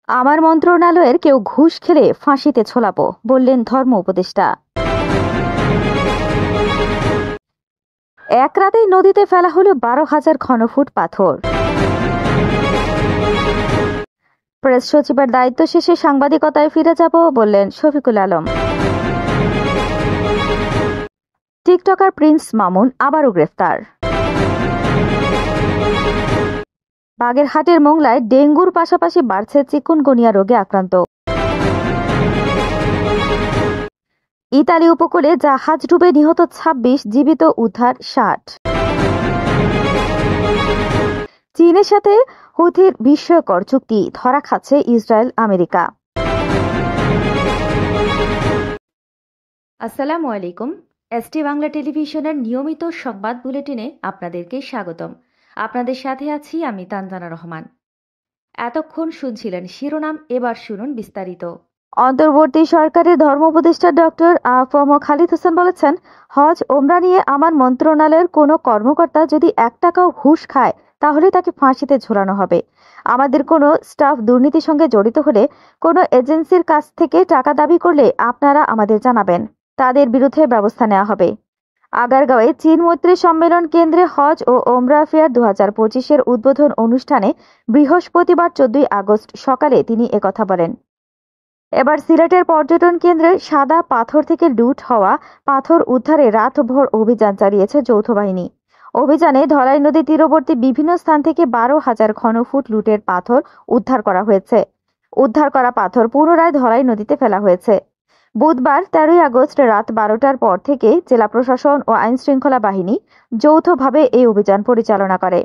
আমার মন্ত্রণালয়ের কেউ ঘুষ খেলে ফাঁসিতে ঝোলাবো, বললেন ধর্ম উপদেষ্টা। এক রাতেই নদীতে ফেলা হলো 12,000 ঘনফুট পাথর। প্রেস সচিবের দায়িত্ব শেষে সাংবাদিকতায় ফিরে যাব, বললেন শফিকুল আলম। টিকটকার প্রিন্স মামুন আবারও গ্রেফতার। বাগেরহাটের মোংলায় ডেঙ্গুর পাশাপাশি বাড়ছে চিকুনগুনিয়া রোগে আক্রান্ত। ইতালি উপকূলে জাহাজ ডুবে নিহত 26, জীবিত উদ্ধার 60। চীনের সাথে হুথির বিস্ময়কর চুক্তি, ধরা খাচ্ছে ইসরায়েল আমেরিকা। আসসালামু আলাইকুম। এসটি বাংলা টেলিভিশনের নিয়মিত সংবাদ বুলেটিনে আপনাদেরকে স্বাগতম। আপনাদের সাথে আছি আমি তানজানা রহমান। এতক্ষণ শুনছিলেন শিরোনাম, এবার শুনুন বিস্তারিত। অন্তর্বর্তী সরকারের ধর্ম উপদেষ্টা ডক্টর আ.ফ.ম. খালিদ হোসেন বলেছেন, হজ ওমরা নিয়ে আমার মন্ত্রণালয়ের কোনো কর্মকর্তা যদি 1 টাকাও ঘুষ খায় তাহলে তাকে ফাঁসিতে ঝোলানো হবে। আমাদের কোনো স্টাফ দুর্নীতির সঙ্গে জড়িত হলে, কোনো এজেন্সির কাছ থেকে টাকা দাবি করলে আপনারা আমাদের জানাবেন, তাদের বিরুদ্ধে ব্যবস্থা নেওয়া হবে। আগারগাঁওয়ে চীন মৈত্রী সম্মেলন কেন্দ্রে হজ ও ওমরা ফেয়ার 2025-এর উদ্বোধন অনুষ্ঠানে বৃহস্পতিবার 14 আগস্ট সকালে তিনি একথা বলেন। এবার সিলেটের পর্যটন কেন্দ্রে সাদা পাথর থেকে লুট হওয়া পাথর উদ্ধারে রাতভর অভিযান চালিয়েছে যৌথ বাহিনী। অভিযানে ধলাই নদী তীরবর্তী বিভিন্ন স্থান থেকে 12,000 ঘনফুট লুটের পাথর উদ্ধার করা হয়েছে। উদ্ধার করা পাথর পুনরায় ধলাই নদীতে ফেলা হয়েছে। বুধবার 13 আগস্ট রাত 12টার পর থেকে জেলা প্রশাসন ও আইনশৃঙ্খলা বাহিনী যৌথভাবে এই অভিযান পরিচালনা করে।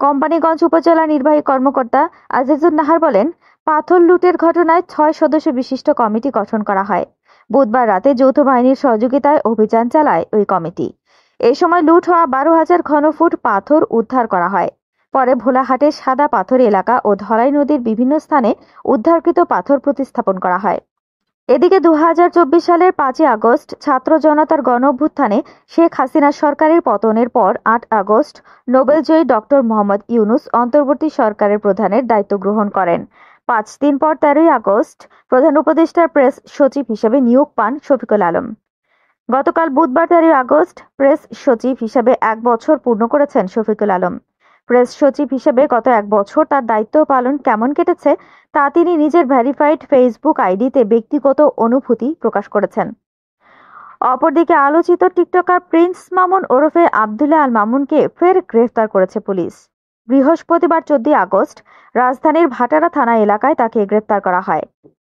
কোম্পানীগঞ্জ উপজেলা নির্বাহী কর্মকর্তা আজিজুন নাহার বলেন, পাথর লুটের ঘটনায় 6 সদস্য বিশিষ্ট কমিটি গঠন করা হয়। বুধবার রাতে যৌথ বাহিনীর সহযোগিতায় অভিযান চালায় ওই কমিটি। এই সময় লুট হওয়া 12,000 ঘনফুট পাথর উদ্ধার করা হয়। পরে ভোলাহাটের সাদা পাথর এলাকা ও ধলাই নদীর বিভিন্ন স্থানে উদ্ধারকৃত পাথর প্রতিস্থাপন করা হয়। এদিকে 2024 সালের 5 আগস্ট ছাত্র জনতার গণ-অভ্যুত্থানে শেখ হাসিনা সরকারের পতনের পর 8 আগস্ট নোবেলজয়ী ডক্টর মোহাম্মদ ইউনূস অন্তর্বর্তী সরকারের প্রধানের দায়িত্ব গ্রহণ করেন। 5 দিন পর 13 আগস্ট প্রধান উপদেষ্টার প্রেস সচিব হিসেবে নিয়োগ পান শফিকুল আলম। গতকাল বুধবার 13 আগস্ট প্রেস সচিব হিসেবে 1 বছর পূর্ণ করেছেন শফিকুল আলম। প্রেস সচিব হিসেবে গত 1 বছর তার দায়িত্ব পালন কেমন কেটেছে তা তিনি নিজের ভেরিফাইড ফেসবুক আইডিতে ব্যক্তিগত অনুভূতি প্রকাশ করেছেন। অপরদিকে আলোচিত টিকটকার প্রিন্স মামুন ওরফে আব্দুল্লাহ আল মামুনকে ফের গ্রেফতার করেছে পুলিশ। বৃহস্পতিবার 14 আগস্ট রাজধানীর ভাটারা থানা এলাকায় তাকে গ্রেফতার করা হয়।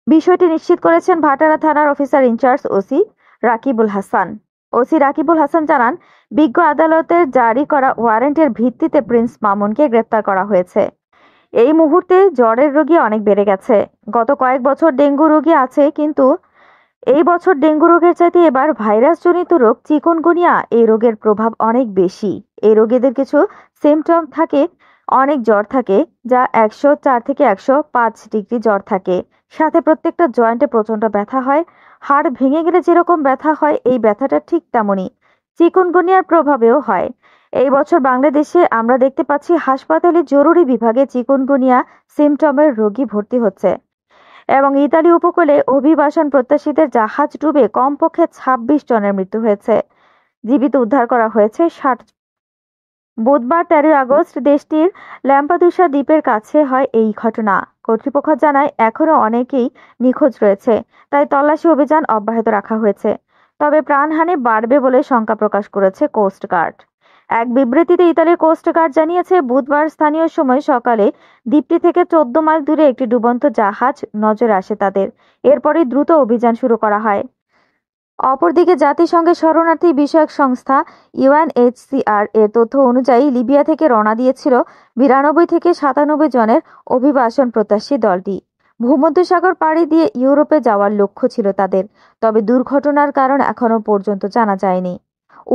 বিষয়টি নিশ্চিত করেছেন ভাটারা থানার officer in charge OC Rakibul Hasan. OC Rakibul Hasan জানান, বিজ্ঞ আদালতের জারি করা ওয়ারেন্টের ভিত্তিতে প্রিন্স মামুনকে গ্রেফতার করা হয়েছে। এই মুহূর্তে জ্বরের রোগী অনেক বেড়ে গেছে। গত কয়েক বছর ডেঙ্গু রোগী আছে, কিন্তু এই বছর ডেঙ্গু রোগের চাইতে এবার ভাইরাসজনিত রোগ চিকুনগুনিয়া এই রোগের প্রভাব অনেক বেশি। এই রোগীদের কিছু সিমটম থাকে, অনেক জ্বর থাকে, যা 104 থেকে 105 ডিগ্রি জ্বর থাকে, সাথে প্রত্যেকটা জয়েন্টে প্রচন্ড ব্যথা হয়। হাড় ভেঙে গেলে যেরকম ব্যথা হয়, এই ব্যথাটা ঠিক তেমনই চিকুনগুনিয়ার প্রভাবেও হয়। এই বছর বাংলাদেশে আমরা দেখতে পাচ্ছি হাসপাতালে জরুরি বিভাগে চিকুনগুনিয়া সিমটমের রোগী ভর্তি হচ্ছে। এবং ইতালি উপকূলে অভিবাসন প্রত্যাশীদের জাহাজ ডুবে কমপক্ষে 26 জনের মৃত্যু হয়েছে। জীবিত উদ্ধার করা হয়েছে 60। বুধবার 13 আগস্ট দেশটির ল্যাম্পাদুসা দ্বীপের কাছে হয় এই ঘটনা। কর্তৃপক্ষ জানায়, এখনো অনেকেই নিখোঁজ রয়েছে, তাই তল্লাশি অভিযান অব্যাহত রাখা হয়েছে। তবে প্রাণহানি বাড়বে বলে শঙ্কা প্রকাশ করেছে কোস্ট গার্ড। এক বিবৃতিতে ইতালির কোস্ট গার্ড জানিয়েছে, বুধবার স্থানীয় সময় সকালে দ্বীপটি থেকে 14 মাইল দূরে একটি ডুবন্ত জাহাজ নজরে আসে তাদের। এরপরই দ্রুত অভিযান শুরু করা হয়। অপরদিকে জাতিসংঘের শরণার্থী বিষয়ক সংস্থা ইউএনএইচসিআর এর তথ্য অনুযায়ী লিবিয়া থেকে রওনা দিয়েছিল 92 থেকে 97 জনের অভিবাসন প্রত্যাশী দলটি। ভূমধ্যসাগর পাড়ি দিয়ে ইউরোপে যাওয়ার লক্ষ্য ছিল তাদের, তবে দুর্ঘটনার কারণ এখনো পর্যন্ত জানা যায়নি।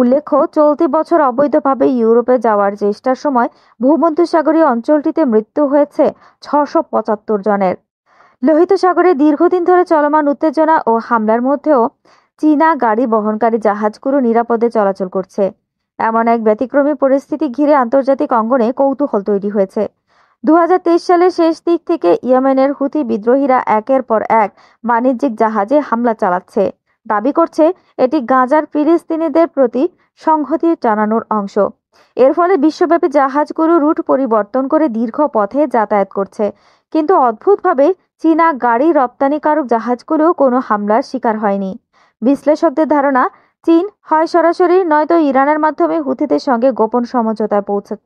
উল্লেখ্য, চলতি বছর অবৈধভাবে ইউরোপে যাওয়ার চেষ্টার সময় ভূমধ্যসাগরীয় অঞ্চলটিতে মৃত্যু হয়েছে 675 জনের। লোহিত সাগরে দীর্ঘদিন ধরে চলমান উত্তেজনা ও হামলার মধ্যেও চীনা গাড়ি বহনকারী জাহাজগুলো নিরাপদে চলাচল করছে। এমন এক ব্যতিক্রমী পরিস্থিতি ঘিরে আন্তর্জাতিক অঙ্গনে কৌতূহল তৈরি হয়েছে। 2023 সালের শেষ দিক থেকে ইয়েমেনের হুথি বিদ্রোহীরা একের পর এক বাণিজ্যিক জাহাজে হামলা চালাচ্ছে। দাবি করছে এটি গাজার ফিলিস্তিনিদের প্রতি সংহতি জানানোর অংশ। এর ফলে বিশ্বব্যাপী জাহাজগুলো রুট পরিবর্তন করে দীর্ঘ পথে যাতায়াত করছে। কিন্তু অদ্ভুতভাবে চীনা গাড়ি রপ্তানিকারক জাহাজগুলো কোনো হামলার শিকার হয়নি। বিশ্লেষকদের ধারণা, চীন হয় সরাসরি নয়তো ইরানের মাধ্যমে হুথিদের সঙ্গে গোপন সমঝোতায় পৌঁছে।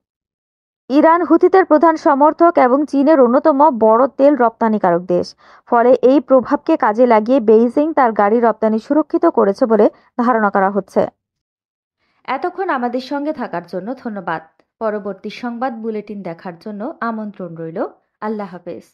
ইরান হুথিদের প্রধান সমর্থক এবং চীনের অন্যতম বড় তেল রপ্তানিকারক দেশ। ফলে এই প্রভাবকে কাজে লাগিয়ে বেইজিং তার গাড়ি রপ্তানি সুরক্ষিত করেছে বলে ধারণা করা হচ্ছে। এতক্ষণ আমাদের সঙ্গে থাকার জন্য ধন্যবাদ। পরবর্তী সংবাদ বুলেটিন দেখার জন্য আমন্ত্রণ রইল। আল্লাহ হাফেজ।